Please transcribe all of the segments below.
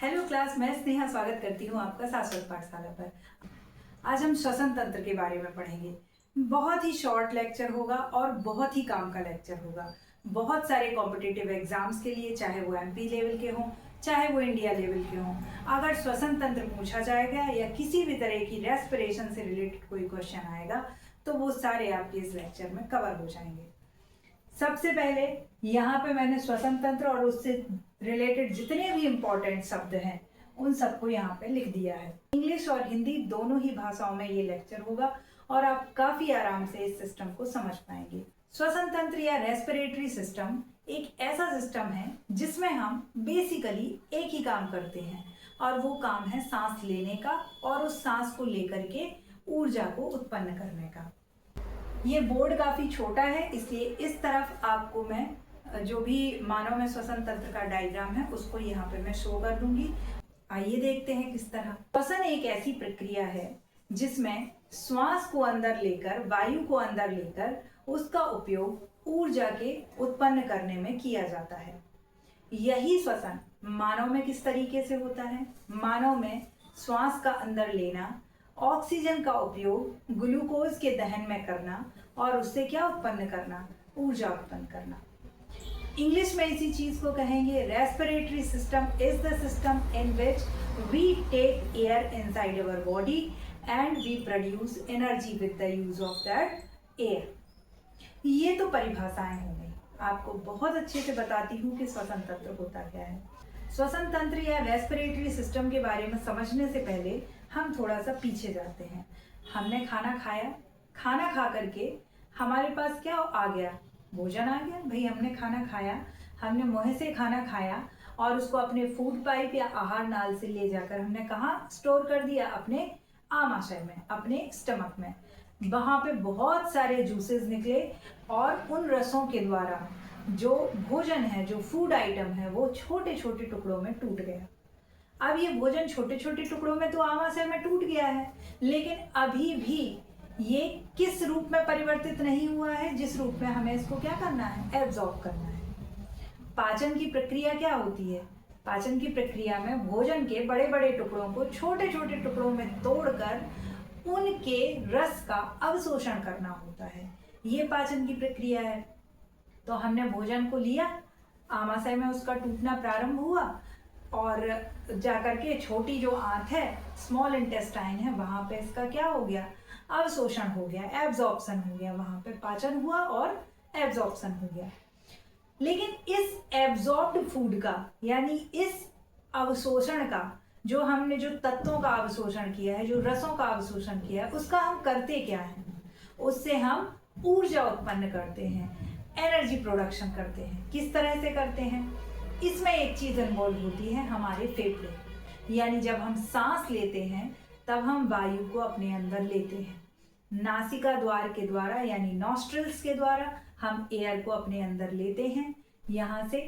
Hello class, मैं स्नेहा स्वागत करती हूँ आपका सारस्वत पाठशाला पर। आज हम श्वसन तंत्र के बारे में पढ़ेंगे। बहुत ही शॉर्ट लेक्चर होगा और बहुत ही काम का लेक्चर होगा। बहुत सारे कॉम्पिटिटिव एग्जाम्स के लिए, चाहे वो एमपी लेवल के हों चाहे वो इंडिया लेवल के हों, अगर श्वसन तंत्र पूछा जाएगा या किसी भी तरह की रेस्पिरेशन से रिलेटेड कोई क्वेश्चन आएगा तो वो सारे आपके इस लेक्चर में कवर हो जाएंगे। सबसे पहले यहाँ पे मैंने श्वसन तंत्र और उससे रिलेटेड जितने भी इम्पोर्टेंट शब्द हैं उन सबको यहाँ पे लिख दिया है। इंग्लिश और हिंदी दोनों ही भाषाओं में ये लेक्चर होगा और आप काफी आराम से इस सिस्टम को समझ पाएंगे। श्वसन तंत्र या रेस्पिरेटरी सिस्टम एक ऐसा सिस्टम है जिसमें हम बेसिकली एक ही काम करते हैं और वो काम है सांस लेने का और उस सांस को लेकर के ऊर्जा को उत्पन्न करने का। ये बोर्ड काफी छोटा है, इसलिए इस तरफ आपको मैं जो भी मानव में श्वसन तंत्र का डायग्राम है उसको यहाँ पे मैं शो कर दूंगी। आइए देखते हैं किस तरह। श्वसन एक ऐसी प्रक्रिया है जिसमें श्वास को अंदर लेकर, वायु को अंदर लेकर उसका उपयोग ऊर्जा के उत्पन्न करने में किया जाता है। यही श्वसन मानव में किस तरीके से होता है? मानव में श्वास का अंदर लेना, ऑक्सीजन का उपयोग ग्लूकोज के दहन में करना और उससे क्या उत्पन्न करना? ऊर्जा उत्पन्न करना। इंग्लिश में इसी चीज को कहेंगे respiratory system is the system in which we take air inside our body and we produce energy with the use of that air. ये तो परिभाषाएं हो गई, आपको बहुत अच्छे से बताती हूँ कि श्वसन तंत्र होता क्या है। श्वसन तंत्र या रेस्पिरेटरी सिस्टम के बारे में समझने से पहले हम थोड़ा सा पीछे जाते हैं। हमने खाना खाया, खाना खा करके हमारे पास क्या आ गया? भोजन आ गया। भाई हमने खाना खाया, हमने मुंह से खाना खाया और उसको अपने फूड पाइप या आहार नाल से ले जाकर हमने कहाँ स्टोर कर दिया? अपने आमाशय में, अपने स्टमक में। वहाँ पे बहुत सारे जूसेस निकले और उन रसों के द्वारा जो भोजन है, जो फूड आइटम है, वो छोटे छोटे टुकड़ों में टूट गया। अब ये भोजन छोटे छोटे टुकड़ों में तो आमाशय में टूट गया है, लेकिन अभी भी ये किस रूप में परिवर्तित नहीं हुआ है जिस रूप में हमें इसको क्या करना है? एब्जॉर्ब करना है। पाचन की प्रक्रिया क्या होती है? पाचन की प्रक्रिया में भोजन के बड़े बड़े टुकड़ों को छोटे छोटे टुकड़ों में तोड़कर उनके रस का अवशोषण करना होता है। ये पाचन की प्रक्रिया है। तो हमने भोजन को लिया, आमाशय में उसका टूटना प्रारंभ हुआ और जाकर के छोटी जो आंत है, स्मॉल इंटेस्टाइन है, वहां पे इसका क्या हो गया? अवशोषण हो गया, एब्जॉर्प्शन हो गया। वहां पे पाचन हुआ और एब्जॉर्प्शन हो गया। लेकिन इस एब्जॉर्ब्ड फूड का, यानी इस अवशोषण का, जो हमने जो तत्वों का अवशोषण किया है, जो रसों का अवशोषण किया है, उसका हम करते क्या है? उससे हम ऊर्जा उत्पन्न करते हैं, एनर्जी प्रोडक्शन करते हैं। किस तरह से करते हैं? इसमें एक चीज इन्वॉल्व होती है, हमारे फेफड़े। यानी जब हम सांस लेते हैं तब हम वायु को अपने अंदर लेते हैं। नासिका द्वार के द्वारा, यानी नॉस्ट्रिल्स के द्वारा हम एयर को अपने अंदर लेते हैं। यहाँ से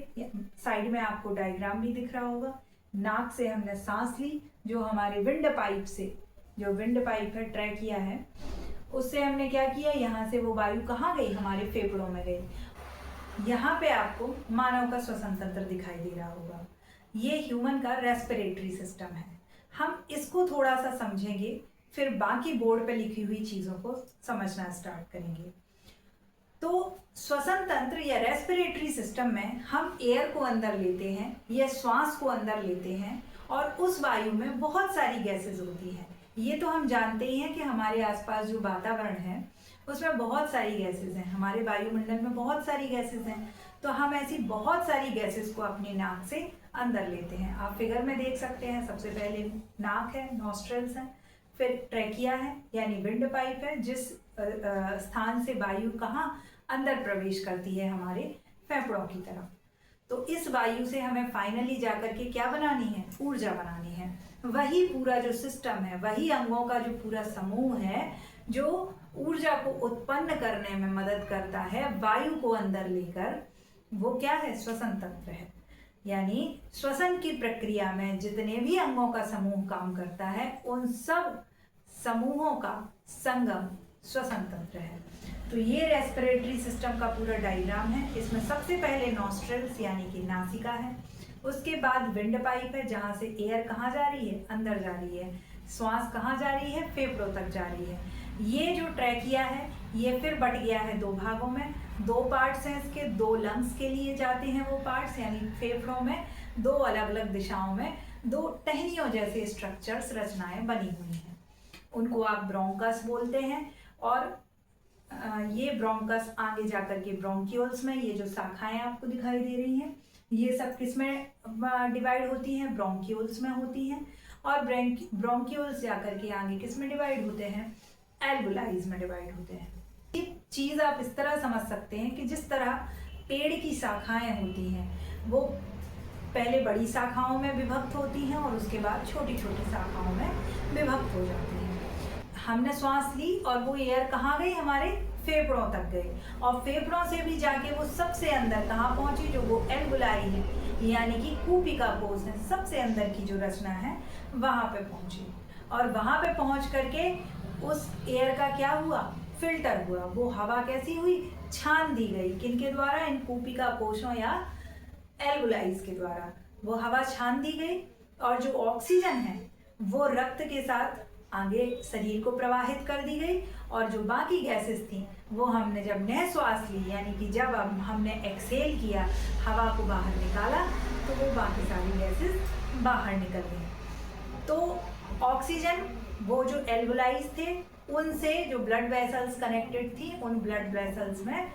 साइड में आपको डायग्राम भी दिख रहा होगा। नाक से हमने सांस ली, जो हमारे विंड पाइप से, जो विंड पाइप है, ट्रैकिया है, उससे हमने क्या किया? यहाँ से वो वायु कहाँ गई? हमारे फेफड़ों में गई। यहाँ पे आपको मानव का श्वसन तंत्र दिखाई दे रहा होगा। ये ह्यूमन का रेस्पिरेटरी सिस्टम है। हम इसको थोड़ा सा समझेंगे, फिर बाकी बोर्ड पे लिखी हुई चीजों को समझना स्टार्ट करेंगे। तो श्वसन तंत्र या रेस्पिरेटरी सिस्टम में हम एयर को अंदर लेते हैं या श्वास को अंदर लेते हैं और उस वायु में बहुत सारी गैसेस होती हैं। ये तो हम जानते ही हैं कि हमारे आसपास जो वातावरण है उसमें बहुत सारी गैसेस हैं, हमारे वायुमंडल में बहुत सारी गैसेस हैं। तो हम ऐसी बहुत सारी गैसेस को अपनी नाक से अंदर लेते हैं। आप फिगर में देख सकते हैं, सबसे पहले नाक है, नॉस्ट्रल्स हैं, फिर ट्रैकिया है यानी विंड पाइप है, जिस स्थान से वायु कहाँ अंदर प्रवेश करती है? हमारे फेफड़ों की तरफ। तो इस वायु से हमें फाइनली जाकर के क्या बनानी है? ऊर्जा बनानी है। वही पूरा जो सिस्टम है, वही अंगों का जो पूरा समूह है जो ऊर्जा को उत्पन्न करने में मदद करता है वायु को अंदर लेकर, वो क्या है? श्वसन तंत्र है। यानी श्वसन की प्रक्रिया में जितने भी अंगों का समूह काम करता है, उन सब समूहों का संगम श्वसन तंत्र है। तो ये रेस्पिरेटरी सिस्टम का पूरा डायग्राम है। इसमें सबसे पहले नॉस्ट्रल्स यानी कि नासिका है, उसके बाद विंड पाइप है, जहाँ से एयर कहाँ जा रही है, अंदर जा रही है। श्वास कहाँ जा रही है, फेफड़ों तक जा रही है। ये जो ट्रैकिया है ये फिर बट गया है दो भागों में। दो पार्ट्स हैं इसके, दो लंग्स के लिए जाते हैं वो पार्ट्स, यानी फेफड़ों में दो अलग अलग दिशाओं में दो टहनियों जैसे स्ट्रक्चर्स, रचनाएं बनी हुई हैं। उनको आप ब्रोंकस बोलते हैं। और ये ब्रोंकस आगे जाकर के ब्रोंक्यूल्स में, ये जो शाखाएं आपको दिखाई दे रही हैं ये सब किस में डिवाइड होती हैं, ब्रोंक्यूल्स में होती हैं। और ब्रोंक्यूल्स जाकर के आगे किस में डिवाइड होते हैं, एल्वुलाइज में डिवाइड होते हैं। ये चीज आप इस तरह समझ सकते हैं कि जिस तरह पेड़ की शाखाएं होती हैं वो पहले बड़ी शाखाओं में विभक्त होती हैं और उसके बाद छोटी छोटी शाखाओं में विभक्त हो जाती हैं। हमने श्वास ली और वो एयर कहाँ गई, हमारे फेफड़ों तक गई, और फेफड़ों से भी जाके वो सबसे अंदर कहाँ पहुंची, जो वो एल्वुलाई है यानी कि कूपिका कोष है, सबसे अंदर की जो रचना है वहां पे पहुंची। और वहां पे पहुंच करके उस एयर का क्या हुआ, फिल्टर हुआ। वो हवा कैसी हुई, छान दी गई। किनके द्वारा, इन कूपिका कोषों या एल्वुलाइज के द्वारा वो हवा छान दी गई। और जो ऑक्सीजन है वो रक्त के साथ आगे शरीर को प्रवाहित कर दी गई। और जो बाकी गैसेस थी वो हमने जब नए श्वास ली, यानी कि जब हमने एक्सहेल किया, हवा को बाहर निकाला, तो वो बाकी सारी गैसेस बाहर निकल गई। तो ऑक्सीजन वो जो एल्वुलाइज थे उनसे जो ब्लड वेसल्स कनेक्टेड थी, उन ब्लड वेसल्स में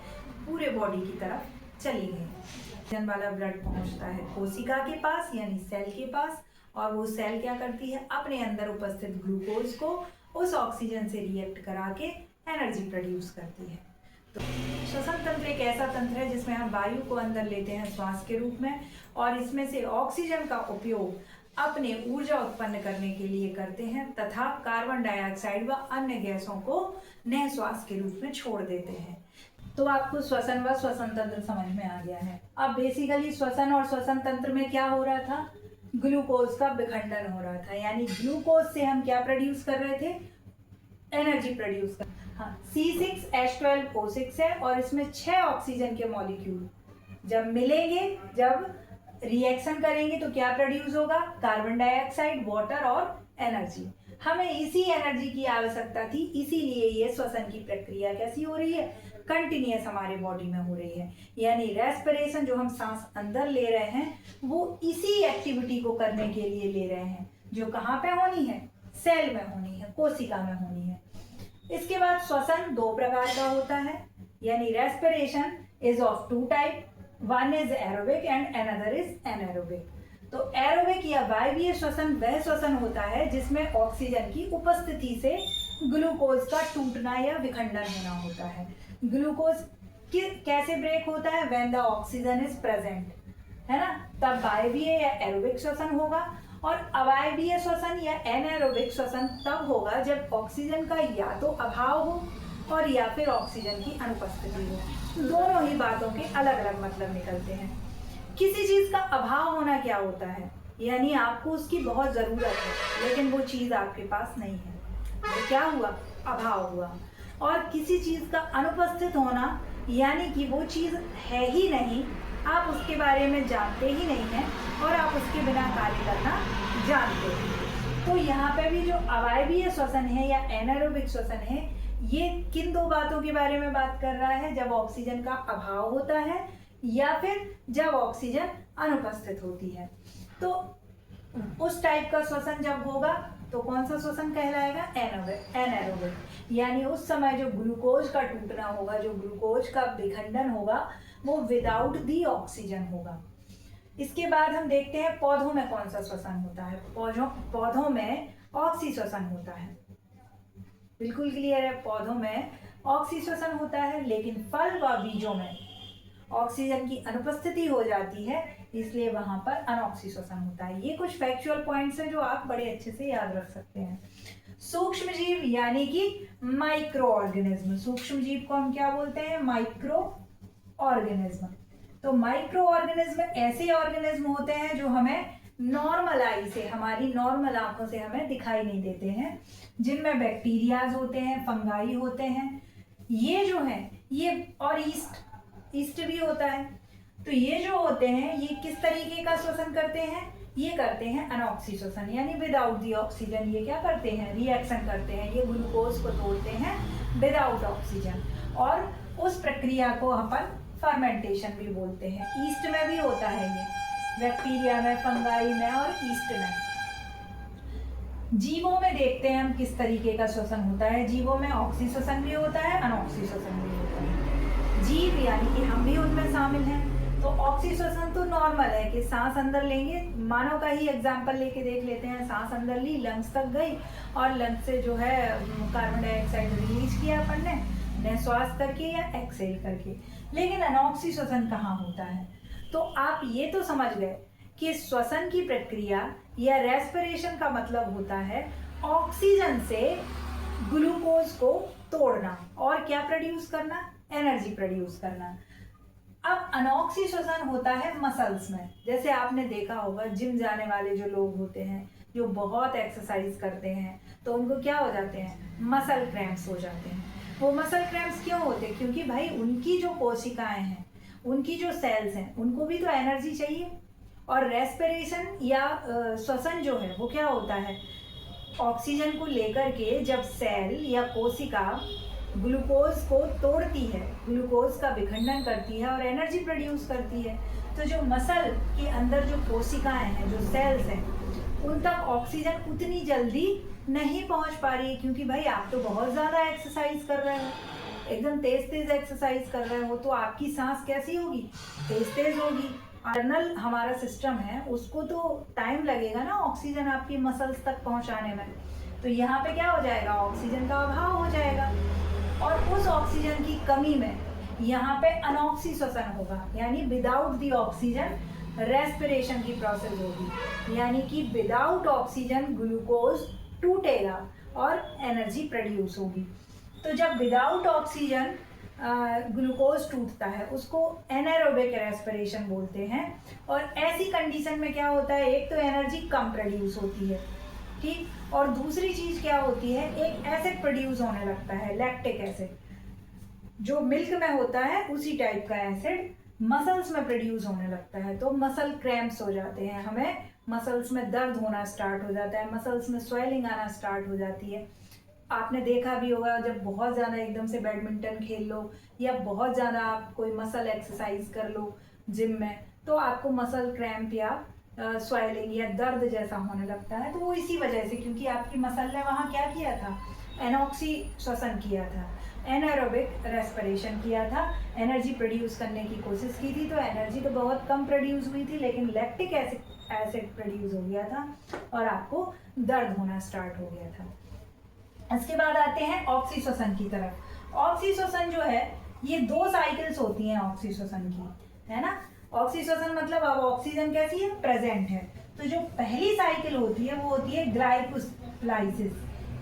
पूरे बॉडी की तरफ चली गई। ऑक्सीजन वाला ब्लड पहुंचता है कोशिका के पास यानी सेल के पास, और वो सेल क्या करती है, अपने अंदर उपस्थित ग्लूकोज को उस ऑक्सीजन से रिएक्ट करा के एनर्जी प्रोड्यूस करती है। तो श्वसन तंत्र एक ऐसा तंत्र है जिसमें हम वायु को अंदर लेते हैं श्वास के रूप में, और इसमें से ऑक्सीजन का उपयोग अपने ऊर्जा उत्पन्न करने के लिए करते हैं तथा कार्बन डाइऑक्साइड व अन्य गैसों को नए श्वास के रूप में छोड़ देते हैं। तो आपको श्वसन व श्वसन तंत्र समझ में आ गया है। अब बेसिकली श्वसन और श्वसन तंत्र में क्या हो रहा था, ग्लूकोज का विखंडन हो रहा था, यानी ग्लूकोज से हम क्या प्रोड्यूस कर रहे थे, एनर्जी प्रोड्यूस कर। हाँ, C6H12O6 है और इसमें 6 ऑक्सीजन के मॉलिक्यूल जब मिलेंगे, जब रिएक्शन करेंगे तो क्या प्रोड्यूस होगा, कार्बन डाइऑक्साइड, वाटर और एनर्जी। हमें इसी एनर्जी की आवश्यकता थी, इसीलिए ये श्वसन की प्रक्रिया कैसी हो रही है, कंटिन्यूअस हमारे बॉडी में हो रही है। यानी रेस्पिरेशन जो हम सांस अंदर ले रहे हैं वो इसी एक्टिविटी को करने के लिए ले रहे हैं, जो कहाँ पे होनी है, सेल में होनी है, कोशिका में होनी है। इसके बाद श्वसन दो प्रकार का होता है, यानी respiration is of 2 type, one is aerobic and another is anaerobic. तो एरोबिक या वायवीय श्वसन वह श्वसन होता है जिसमें ऑक्सीजन की उपस्थिति से ग्लूकोज का टूटना या विखंडन होना होता है। ग्लूकोज कैसे ब्रेक होता है, when the oxygen is present, है ना, तब वायवीय या एरोबिक श्वसन होगा। और अवायवीय श्वसन या एनारोबिक श्वसन तब होगा जब ऑक्सीजन का या तो अभाव हो और या फिर ऑक्सीजन की अनुपस्थिति हो। दोनों ही बातों के अलग अलग मतलब निकलते हैं। किसी चीज का अभाव होना क्या होता है, यानी आपको उसकी बहुत जरूरत है लेकिन वो चीज आपके पास नहीं है, तो क्या हुआ, अभाव हुआ। और किसी चीज का अनुपस्थित होना यानी कि वो चीज है ही नहीं, आप उसके बारे में जानते ही नहीं हैं और आप उसके बिना कार्य करना जानते हैं। तो यहाँ पे भी जो अवायवीय श्वसन है या एनारोबिक श्वसन है, ये किन दो बातों के बारे में बात कर रहा है, जब ऑक्सीजन का अभाव होता है या फिर जब ऑक्सीजन अनुपस्थित होती है। तो उस टाइप का श्वसन जब होगा तो कौन सा श्वसन कहलाएगा, एनारोबिक, यानी उस समय जो ग्लूकोज का टूटना होगा, जो ग्लूकोज का विखंडन होगा, वो विदाउट दी ऑक्सीजन होगा। इसके बाद हम देखते हैं पौधों में कौन सा श्वसन होता है। पौधों में ऑक्सी श्वसन होता है, बिल्कुल क्लियर है, पौधों में ऑक्सी श्वसन होता है। लेकिन फल व बीजों में ऑक्सीजन की अनुपस्थिति हो जाती है, इसलिए वहां पर अनऑक्सी श्वसन होता है। ये कुछ फैक्चुअल पॉइंट्स हैं जो आप बड़े अच्छे से याद रख सकते हैं। सूक्ष्म जीव यानी कि माइक्रो ऑर्गेनिज्म, सूक्ष्म जीव को हम क्या बोलते हैं, माइक्रो ऑर्गेनिज्म। तो माइक्रो ऑर्गेनिज्म ऐसे ऑर्गेनिज्म होते हैं जो हमें नॉर्मल आई से, हमारी नॉर्मल आंखों से हमें दिखाई नहीं देते हैं, जिनमें बैक्टीरियाज होते हैं, फंगाई होते हैं, ये जो है ये, और ईस्ट भी होता है। तो ये जो होते हैं ये किस तरीके का श्वसन करते हैं, ये करते हैं अनऑक्सी श्वसन, यानी विदाउट दी ऑक्सीजन। ये क्या करते हैं, रिएक्शन करते हैं, ये ग्लूकोज को तोड़ते हैं विदाउट ऑक्सीजन। और उस प्रक्रिया को अपन फर्मेंटेशन भी बोलते हैं। ईस्ट में भी होता है ये, बैक्टीरिया में, फंगाई में और ईस्ट में। जीवों में देखते हैं हम किस तरीके का श्वसन होता है। जीवों में ऑक्सी श्वसन भी होता है, अनऑक्सी श्वसन भी होता है। जीव यानी कि हम भी उनमें शामिल हैं। तो ऑक्सी श्वसन तो नॉर्मल है कि सांस अंदर लेंगे, मानव का ही एग्जांपल लेके देख लेते हैं। सांस अंदर ली, लंग्स तक गई और लंग्स से जो है कार्बन डाइऑक्साइड रिलीज किया अपन ने निश्वास करके या एक्सहेल करके। लेकिन अनऑक्सी श्वसन कहाँ होता है? तो आप ये तो समझ गए कि श्वसन की प्रक्रिया या रेस्पिरेशन का मतलब होता है ऑक्सीजन से ग्लूकोज को तोड़ना और क्या प्रोड्यूस करना, एनर्जी प्रोड्यूस करना। अब अनऑक्सी श्वसन होता है मसल्स में। जैसे आपने देखा होगा जिम जाने वाले जो लोग होते हैं, जो बहुत एक्सरसाइज करते हैं, तो उनको क्या हो जाते हैं, मसल क्रैम्प्स हो जाते हैं। वो मसल क्रैम्प्स क्यों होते हैं? क्योंकि भाई उनकी जो कोशिकाएं हैं, उनकी जो सेल्स हैं, उनको भी तो एनर्जी चाहिए। और रेस्पिरेशन या श्वसन जो है वो क्या होता है, ऑक्सीजन को लेकर के जब सेल या कोशिका ग्लूकोज को तोड़ती है, ग्लूकोज का विखंडन करती है और एनर्जी प्रोड्यूस करती है। तो जो मसल के अंदर जो कोशिकाएं हैं, जो सेल्स हैं, उन तक ऑक्सीजन उतनी जल्दी नहीं पहुंच पा रही है। क्योंकि भाई आप तो बहुत ज़्यादा एक्सरसाइज कर रहे हो, एकदम तेज तेज एक्सरसाइज कर रहे हो, तो आपकी सांस कैसी होगी, तेज तेज होगी। इंटरनल हमारा सिस्टम है, उसको तो टाइम लगेगा ना ऑक्सीजन आपकी मसल्स तक पहुंचाने में। तो यहाँ पे क्या हो जाएगा, ऑक्सीजन का अभाव हो जाएगा और उस ऑक्सीजन की कमी में यहाँ पे अनऑक्सी श्वसन होगा, यानी विदाउट दी ऑक्सीजन रेस्पिरेशन की प्रोसेस होगी। यानी कि विदाउट ऑक्सीजन ग्लूकोज टूटेगा और एनर्जी प्रोड्यूस होगी। तो जब विदाउट ऑक्सीजन ग्लूकोज टूटता है उसको एनारोबिक रेस्पिरेशन बोलते हैं। और ऐसी कंडीशन में क्या होता है, एक तो एनर्जी कम प्रोड्यूस होती है, ठीक, और दूसरी चीज क्या होती है, एक एसिड प्रोड्यूस होने लगता है, लैक्टिक एसिड, जो मिल्क में होता है उसी टाइप का एसिड मसल्स में प्रोड्यूस होने लगता है। तो मसल क्रैम्प्स हो जाते हैं, हमें मसल्स में दर्द होना स्टार्ट हो जाता है, मसल्स में स्वेलिंग आना स्टार्ट हो जाती है। आपने देखा भी होगा जब बहुत ज़्यादा एकदम से बैडमिंटन खेल लो या बहुत ज़्यादा आप कोई मसल एक्सरसाइज कर लो जिम में, तो आपको मसल क्रैम्प या स्वेलिंग या दर्द जैसा होने लगता है। तो वो इसी वजह से, क्योंकि आपकी मसल ने वहाँ क्या किया था, एनॉक्सी श्वसन किया था, एनारोबिक रेस्पिरेशन किया था, एनर्जी प्रोड्यूस करने की कोशिश की थी। तो एनर्जी तो बहुत कम प्रोड्यूस हुई थी, लेकिन लैक्टिक एसिड प्रोड्यूस हो गया था और आपको दर्द होना स्टार्ट हो गया था। इसके बाद आते हैं ऑक्सी श्वसन की तरफ। ऑक्सी श्वसन जो है ये 2 साइकिल्स होती हैं ऑक्सी श्वसन की, है ना। ऑक्सी श्वसन मतलब अब ऑक्सीजन कैसी है, प्रेजेंट है। तो जो पहली साइकिल होती है वो होती है ग्लाइकोलाइसिस।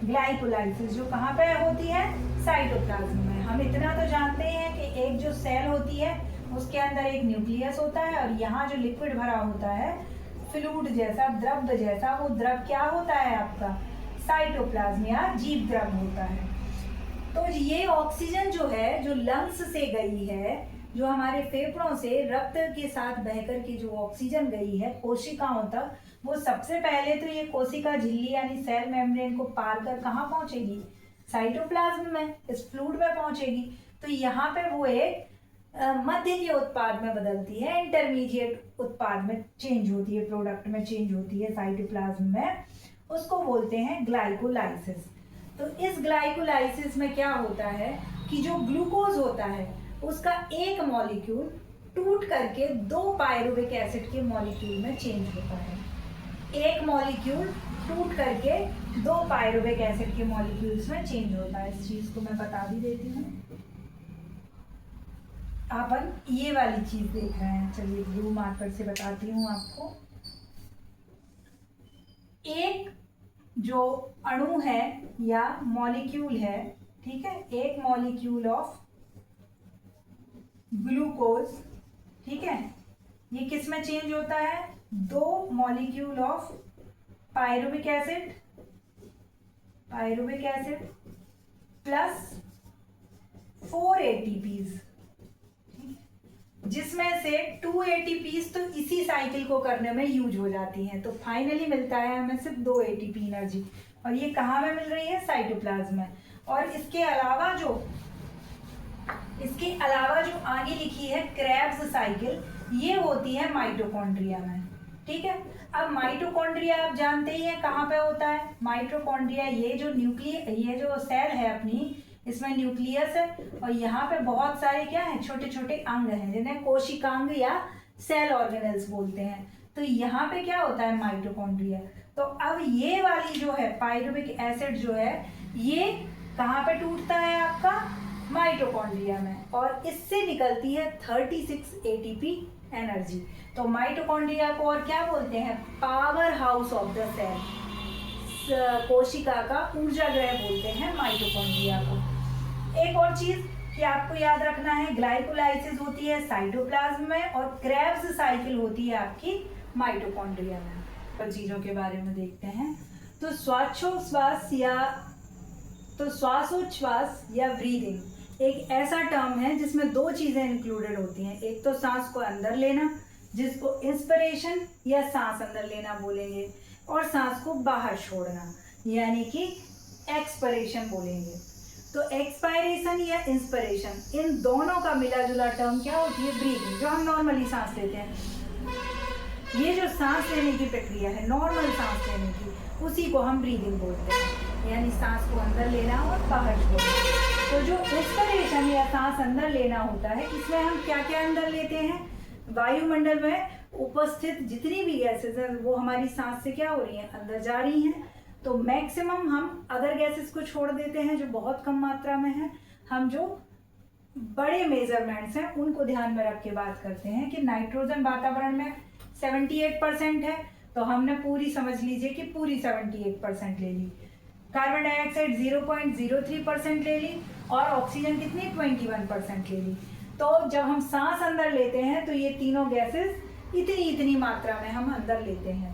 ग्लाइकोलाइसिस जो कहाँ पे होती है, साइटोप्लाज्म में। हम इतना तो जानते हैं कि एक जो सेल होती है उसके अंदर एक न्यूक्लियस होता है और यहाँ जो लिक्विड भरा होता है, फ्लूइड जैसा, द्रव जैसा, वो द्रव क्या होता है आपका, साइटोप्लाज्म या जीव द्रव होता है। तो ये ऑक्सीजन जो है, जो लंग्स से गई है, जो हमारे फेफड़ों से रक्त के साथ बहकर के जो ऑक्सीजन गई है कोशिकाओं तक, वो सबसे पहले तो ये कोशिका झिल्ली यानी सेल मेम्ब्रेन को पार कर कहाँ पहुंचेगी, साइटोप्लाज्म में, इस फ्लूइड में पहुंचेगी। तो यहाँ पे वो एक मध्य के उत्पाद में बदलती है, इंटरमीडिएट उत्पाद में चेंज होती है, प्रोडक्ट में चेंज होती है साइटोप्लाज्म में, उसको बोलते हैं ग्लाइकोलाइसिस। तो इस ग्लाइकोलाइसिस में क्या होता है कि जो ग्लूकोज होता है उसका एक मॉलिक्यूल टूट करके 2 पायरुविक एसिड के मॉलिक्यूल में चेंज होता है। एक मॉलिक्यूल टूट करके 2 पायरुविक एसिड के मॉलिक्यूल्स में चेंज होता है। इस चीज को मैं बता भी देती हूँ। अपन ये वाली चीज देख रहे हैं, चलिए ब्लू मार्कर से बताती हूँ आपको। एक जो अणु है या मॉलिक्यूल है, ठीक है, एक मॉलिक्यूल ऑफ ग्लूकोज, ठीक है, ये किस में चेंज होता है, 2 molecule of pyruvic acid plus 4 ATPs। जिसमें से 2 एटीपीज तो इसी साइकिल को करने में यूज हो जाती हैं। तो फाइनली मिलता है हमें सिर्फ 2 एटीपी एनर्जी, और ये कहाँ में मिल रही है? साइटोप्लाज्म में। और इसके अलावा जो आगे लिखी है क्रेब्स साइकिल, ये होती है माइटोकॉन्ड्रिया में। ठीक है, अब माइटोकॉन्ड्रिया आप जानते ही हैं कहाँ पे होता है। माइटोकॉन्ड्रिया ये जो सेल है अपनी, इसमें न्यूक्लियस है और यहाँ पे बहुत सारे क्या है, छोटे छोटे अंग हैं जिन्हें कोशिकांग या सेल ऑर्गेनेल्स बोलते हैं। तो यहाँ पे क्या होता है? माइटोकॉन्ड्रिया। तो अब ये वाली जो है पायरुविक एसिड जो है, ये कहाँ पे टूटता है? आपका माइटोकॉन्ड्रिया में, और इससे निकलती है 36 एटीपी एनर्जी। तो माइटोकॉन्ड्रिया को और क्या बोलते हैं? Powerhouse of the cell, कोशिका का ऊर्जा गृह बोलते हैं माइटोकॉन्ड्रिया को। एक और चीज कि आपको याद रखना है, ग्लाइकोलाइसिस होती है साइटोप्लाज्म में और क्रेब्स साइकिल होती है आपकी माइटोकॉन्ड्रिया में। पर चीजों के बारे में देखते हैं। तो श्वासोच्छ्वास या ब्रीदिंग एक ऐसा टर्म है जिसमें 2 चीजें इंक्लूडेड होती हैं। एक तो सांस को अंदर लेना, जिसको इंस्पिरेशन या सांस अंदर लेना बोलेंगे, और सांस को बाहर छोड़ना यानी कि एक्सपिरेशन बोलेंगे। तो एक्सपायरेशन या इंस्पिरेशन, इन दोनों का मिला जुला टर्म क्या होती है? ब्रीदिंग, जो हम नॉर्मली सांस लेते हैं। ये जो सांस लेने की प्रक्रिया है, नॉर्मल सांस लेने की, उसी को हम ब्रीदिंग बोलते हैं, यानी सांस को अंदर लेना और बाहर छोड़ना। तो जो इंस्पिरेशन या सांस अंदर लेना होता है, इसमें हम क्या क्या अंदर लेते हैं? वायुमंडल में उपस्थित जितनी भी गैसेस हैं वो हमारी सांस से क्या हो रही हैं? अंदर जा रही हैं। तो मैक्सिमम हम अदर गैसेस को छोड़ देते हैं जो बहुत कम मात्रा में है। हम जो बड़े मेजरमेंट्स हैं उनको ध्यान में रख के बात करते हैं कि नाइट्रोजन वातावरण में 78% है, तो हमने पूरी समझ लीजिए कि पूरी 78% ले ली। कार्बन डाइऑक्साइड 0.03% ले ली, और ऑक्सीजन कितनी? 21% ले ली। तो जब हम सांस अंदर लेते हैं तो ये तीनों गैसेस इतनी मात्रा में हम अंदर लेते हैं।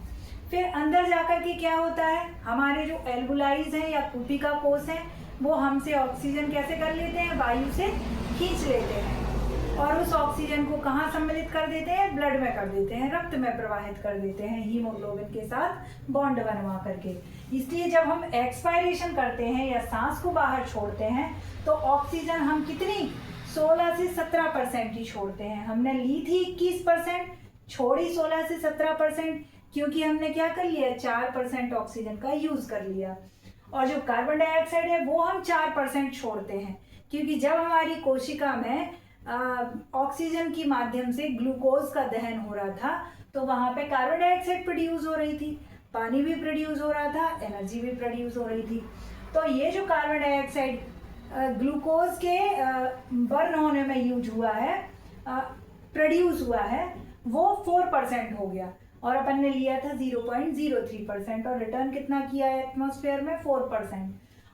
फिर अंदर जाकर के क्या होता है? हमारे जो एल्वुलाइज हैं या कुपिका कोष हैं, वो हमसे ऑक्सीजन कैसे कर लेते हैं? वायु से खींच लेते हैं, और उस ऑक्सीजन को कहाँ सम्मिलित कर देते हैं? ब्लड में कर देते हैं, रक्त में प्रवाहित कर देते हैं हीमोग्लोबिन के साथ बॉन्ड बनवा करके। इसलिए जब हम एक्सपायरेशन करते हैं या सांस को बाहर छोड़ते हैं तो ऑक्सीजन हम कितनी? 16 से 17% ही छोड़ते हैं। हमने ली थी 21%, छोड़ी 16 से 17%, क्योंकि हमने क्या कर लिया? 4% ऑक्सीजन का यूज कर लिया। और जो कार्बन डाइऑक्साइड है वो हम 4% छोड़ते हैं, क्योंकि जब हमारी कोशिका में ऑक्सीजन के माध्यम से ग्लूकोज का दहन हो रहा था तो वहां पे कार्बन डाइऑक्साइड प्रोड्यूस हो रही थी, पानी भी प्रोड्यूस हो रहा था, एनर्जी भी प्रोड्यूस हो रही थी। तो ये जो कार्बन डाइऑक्साइड ग्लूकोज के बर्न होने में यूज हुआ है, प्रोड्यूस हुआ है, वो 4% हो गया, और अपन ने लिया था 0.03%, और रिटर्न कितना किया है एटमॉस्फेयर में? 4%।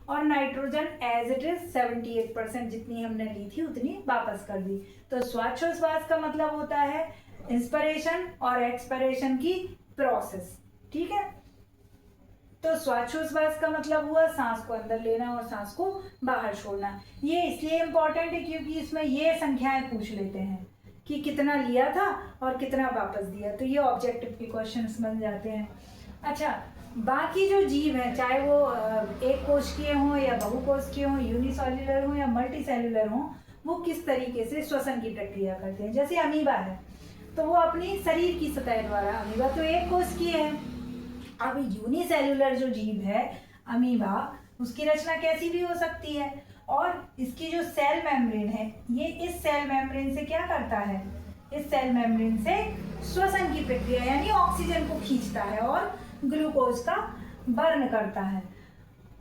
और नाइट्रोजन एज इट इज 78% जितनी हमने ली थी उतनी वापस कर दी। तो श्वासोच्छ्वास का मतलब होता है इंस्पिरेशन और एक्सपिरेशन की प्रोसेस। ठीक है, तो श्वासोच्छ्वास का मतलब हुआ सांस को अंदर लेना और सांस को बाहर छोड़ना। ये इसलिए इम्पोर्टेंट है क्योंकि इसमें ये संख्याएं पूछ लेते हैं कि कितना लिया था और कितना वापस दिया, तो ये ऑब्जेक्टिव के क्वेश्चंस बन जाते हैं। अच्छा, बाकी जो जीव हैं, चाहे वो एक कोशिकीय हों या बहुकोशिकीय हों, यूनिसेल्युलर हों या मल्टीसेल्युलर हों, वो किस तरीके से श्वसन की प्रक्रिया करते हैं। जैसे अमीबा है तो वो अपनी शरीर की सतह द्वारा, अमीबा तो एक कोशिकीय है। अब यूनिसेल्युलर जो जीव है अमीबा, उसकी रचना कैसी भी हो सकती है, और इसकी जो सेल मेम्ब्रेन है, ये इस सेल मेम्ब्रेन से क्या करता है? इस सेल मेम्ब्रेन से श्वसन की प्रक्रिया यानी ऑक्सीजन को खींचता है और ग्लूकोज का बर्न करता है।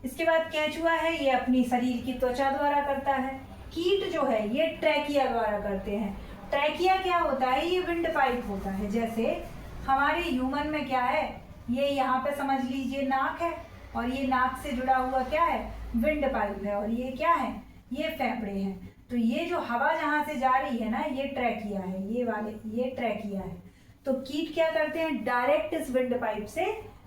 इसके बाद केंचुआ है, ये अपनी शरीर की त्वचा द्वारा करता है। कीट जो है ये ट्रैकिया द्वारा करते हैं। ट्रैकिया क्या होता है? ये विंड पाइप होता है। जैसे हमारे ह्यूमन में क्या है, ये यहाँ पे समझ लीजिए नाक है, और ये नाक से जुड़ा हुआ क्या है? विंड पाइप है, और ये क्या है? ये फेफड़े हैं। तो ये जो हवा जहाँ से जा रही है ना, ये ट्रैकिया है, ये ट्रैकिया है। तो कीट क्या करते हैं? डायरेक्ट इस विंड पाइप से,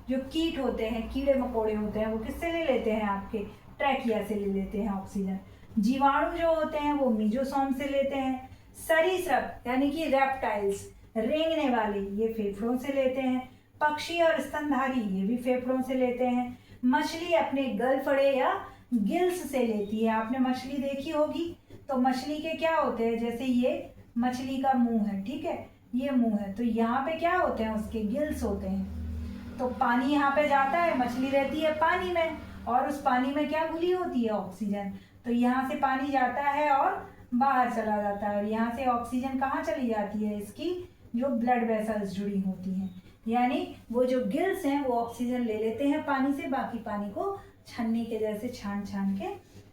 जो कीट होते हैं, कीड़े मकोड़े होते हैं, वो किससे ले लेते हैं? आपके ट्रैकिया से ले लेते हैं ऑक्सीजन। जीवाणु जो होते हैं वो मीजोसोम से लेते हैं। सरीसृप यानी कि रेप्टाइल्स, रेंगने वाले, ये फेफड़ों से लेते हैं। पक्षी और स्तनधारी, ये भी फेफड़ों से लेते हैं। मछली अपने गलफड़े या गिल्स से लेती है। आपने मछली देखी होगी, तो मछली के क्या होते हैं, जैसे ये मछली का मुंह है, ठीक है, ये मुंह है, तो यहाँ पे क्या होते हैं, उसके गिल्स होते हैं। तो पानी यहाँ पे जाता है, मछली रहती है पानी में, और उस पानी में क्या घुली होती है, ऑक्सीजन। तो यहाँ से पानी जाता है और बाहर चला जाता है, और यहाँ से ऑक्सीजन कहाँ चली जाती है, इसकी जो ब्लड वेसल्स जुड़ी होती हैं, यानी वो जो गिल्स हैं वो ऑक्सीजन ले लेते हैं पानी से, बाकी पानी को छन्नी के जैसे छान छान के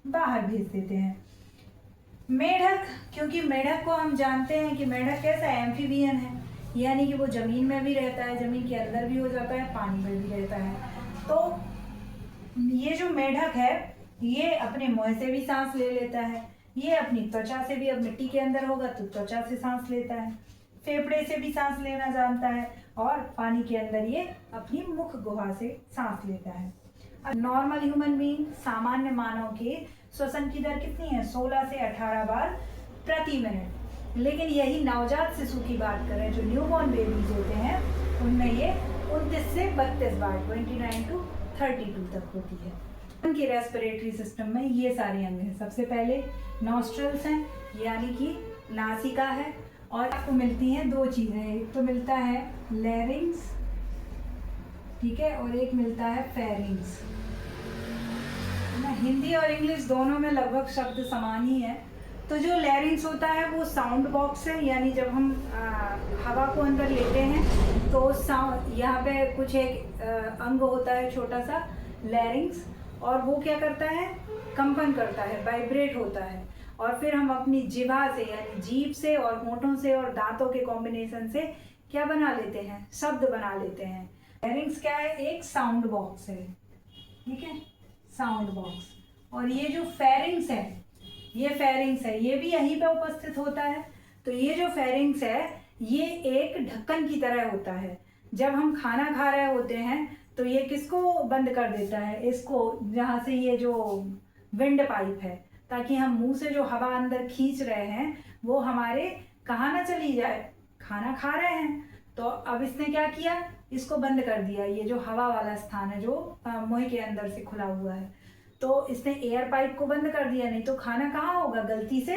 बाहर भेज देते हैं। मेढक, क्योंकि मेढक को हम जानते हैं कि मेढक कैसा है, एम्फीबियन है, यानी कि वो जमीन में भी रहता है, जमीन के अंदर भी हो जाता है, पानी में भी रहता है। तो ये जो मेढक है ये अपने मुंह से भी सांस ले लेता है, ये अपनी त्वचा से भी, अब मिट्टी के अंदर होगा तो त्वचा से सांस लेता है, फेफड़े से भी सांस लेना जानता है, और पानी के अंदर ये अपनी मुख गुहा से सांस लेता है। नॉर्मल ह्यूमन बीइंग, सामान्य मानव के श्वसन की दर कितनी है, 16 से 18 बार प्रति मिनट। लेकिन यही नवजात शिशु की बात करें, जो न्यूबॉर्न बेबीज होते हैं, उनमें ये 29 से 32 बार, 29 to 32 तक होती है। उनके रेस्पिरेटरी सिस्टम में ये सारे अंग हैं। सबसे पहले नॉस्ट्रल्स हैं, यानी कि नासिका है, और आपको मिलती हैं दो चीज़ें, एक तो मिलता है लैरिंग्स, ठीक है, और एक मिलता है फेरिंग्स। हिंदी और इंग्लिश दोनों में लगभग शब्द समान ही है। तो जो लैरिंग्स होता है वो साउंड बॉक्स है, यानी जब हम हवा को अंदर लेते हैं तो साउंड, यहाँ पे कुछ एक अंग होता है छोटा सा लैरिंग्स, और वो क्या करता है, कंपन करता है, वाइब्रेट होता है, और फिर हम अपनी जिह्वा से यानी जीभ से और होंठों से और दांतों के कॉम्बिनेशन से क्या बना लेते हैं, शब्द बना लेते हैं। लैरिंग्स क्या है, एक साउंड बॉक्स है, ठीक है, साउंड बॉक्स। और ये जो फेरिंग्स है, ये फेरिंग्स है, ये भी यहीं पे उपस्थित होता है। तो ये जो फेरिंग्स है ये एक ढक्कन की तरह होता है। जब हम खाना खा रहे होते हैं तो ये किसको बंद कर देता है, इसको, जहाँ से ये जो विंड पाइप है, ताकि हम मुंह से जो हवा अंदर खींच रहे हैं वो हमारे कहाँ ना चली जाए, खाना खा रहे हैं तो अब इसने क्या किया, इसको बंद कर दिया, ये जो हवा वाला स्थान है जो मुंह के अंदर से खुला हुआ है, तो इसने एयर पाइप को बंद कर दिया। नहीं तो खाना कहाँ होगा, गलती से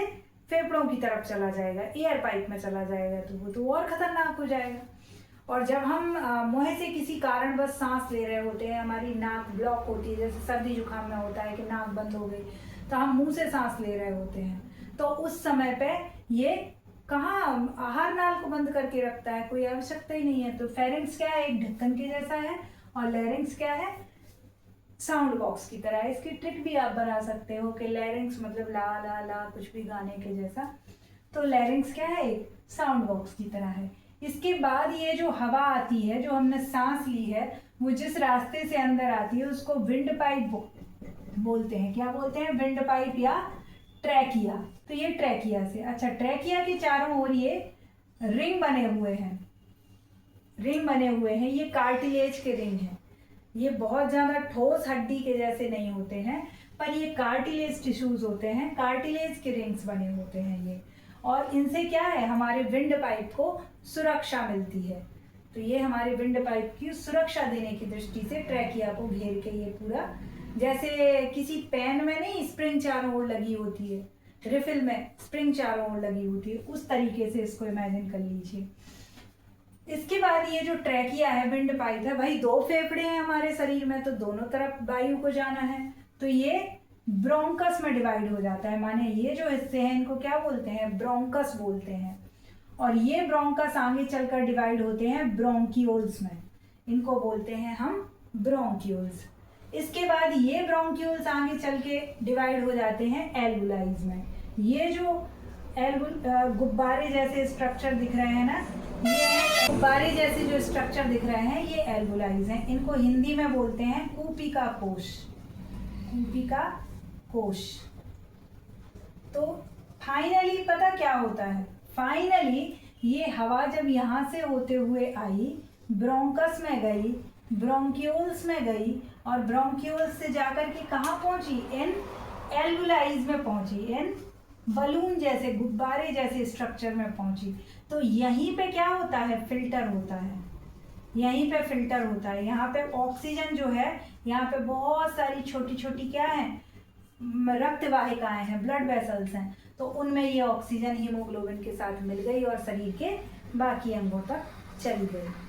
फेफड़ों की तरफ चला जाएगा, एयर पाइप में चला जाएगा, तो वो तो और खतरनाक हो जाएगा। और जब हम मुंह से किसी कारणवश सांस ले रहे होते हैं, हमारी नाक ब्लॉक होती है, जैसे सर्दी जुकाम में होता है कि नाक बंद हो गई, तो हम मुंह से सांस ले रहे होते हैं, तो उस समय पे ये कहाँ आहार नाल को बंद करके रखता है, कोई आवश्यकता ही नहीं है। तो फेरिंग्स क्या है, एक ढक्कन के जैसा है, और लैरिंग्स क्या है, साउंड बॉक्स की तरह है। इसकी ट्रिक भी आप बना सकते हो कि लैरिंग्स मतलब ला ला ला कुछ भी गाने के जैसा, तो लैरिंग्स क्या है, एक साउंड बॉक्स की तरह है। इसके बाद ये जो हवा आती है, जो हमने सांस ली है, वो जिस रास्ते से अंदर आती है उसको विंड पाइप बोलते हैं। क्या बोलते हैं, विंड पाइप या ट्रैकिया। तो ये ट्रैकिया से, अच्छा, ट्रैकिया के चारों ओर ये रिंग बने हुए हैं, रिंग बने हुए हैं, ये कार्टिलेज के रिंग हैं। ये बहुत ज़्यादा ठोस हड्डी के जैसे नहीं होते हैं, पर ये कार्टिलेज टिश्यूज होते हैं, कार्टिलेज के रिंग्स बने होते हैं ये, और इनसे क्या है, हमारे विंड पाइप को सुरक्षा मिलती है। तो ये हमारे विंड पाइप की सुरक्षा देने की दृष्टि से ट्रैकिया को घेर के ये पूरा, जैसे किसी पेन में नहीं स्प्रिंग चारों ओर लगी होती है, रिफिल में स्प्रिंग चारों ओर लगी होती है, उस तरीके से इसको इमेजिन कर लीजिए। इसके बाद ये जो ट्रैकिया है, विंड पाइप है, भाई दो फेफड़े हैं हमारे शरीर में, तो दोनों तरफ वायु को जाना है, तो ये ब्रोंकस में डिवाइड हो जाता है। माने ये जो हिस्से हैं इनको क्या बोलते हैं, ब्रोंकस बोलते हैं, और ये ब्रोंकस आगे चलकर डिवाइड होते हैं ब्रोंकियोल्स में, इनको बोलते हैं हम ब्रोंकियोल्स। इसके बाद ये ब्रोंकियोल्स आगे चल के डिवाइड हो जाते हैं एल्वुलाइज में। ये जो गुब्बारे जैसे स्ट्रक्चर दिख रहे हैं ना, ये गुब्बारे जैसे जो स्ट्रक्चर दिख रहे हैं ये एल्वुलाइज हैं। इनको हिंदी में बोलते हैं कूपिका कोश, कूपिका कोश। तो फाइनली पता क्या होता है, फाइनली ये हवा जब यहाँ से होते हुए आई, ब्रोंकस में गई, ब्रोंकियोल्स में गई, और ब्रोंकियोल्स से जाकर के कहाँ पहुँची, इन एल्वुलाइज में पहुँची, इन बलून जैसे, गुब्बारे जैसे स्ट्रक्चर में पहुंची। तो यहीं पे क्या होता है, फिल्टर होता है, यहीं पे फिल्टर होता है। यहाँ पे ऑक्सीजन जो है, यहाँ पे बहुत सारी छोटी छोटी क्या है, रक्त वाहिकाएं हैं, ब्लड वेसल्स हैं, तो उनमें ये ऑक्सीजन हीमोग्लोबिन के साथ मिल गई और शरीर के बाकी अंगों तक चली गई।